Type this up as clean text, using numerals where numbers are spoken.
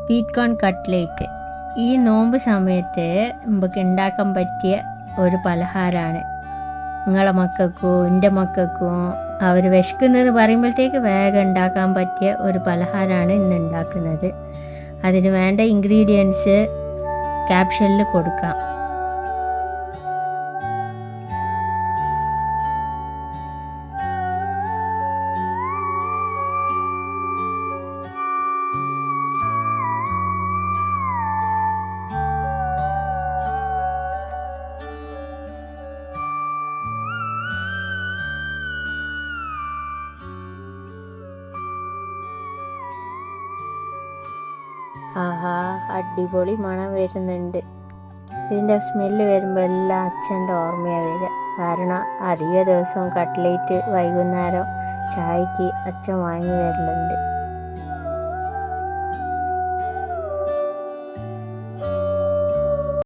Sweet corn cutlet ഈ നോമ്പ് സമയത്ത് നമുക്ക് ഉണ്ടാക്കാൻ പറ്റിയ ഒരു പലഹാരമാണ്. നിങ്ങളെ മക്കൾക്കും എൻ്റെ മക്കൾക്കും അവർ വിശക്കുന്നതെന്ന് പറയുമ്പോഴത്തേക്ക് വേഗം ഉണ്ടാക്കാൻ പറ്റിയ ഒരു പലഹാരമാണ് ഇന്ന് ഉണ്ടാക്കുന്നത്. അതിന് വേണ്ട ഇൻഗ്രീഡിയൻസ് ക്യാപ്ഷനിൽ കൊടുക്കാം. ആഹാ, അടിപൊളി മണം വരുന്നുണ്ട്. ഇതിൻ്റെ സ്മെല്ല് വരുമ്പോൾ എല്ലാം അച്ഛൻ്റെ ഓർമ്മയാണ് വരിക. കാരണം അധിക ദിവസവും കട്ട്ലേറ്റ് വൈകുന്നേരം ചായക്ക് അച്ഛൻ വാങ്ങി വരലുണ്ട്.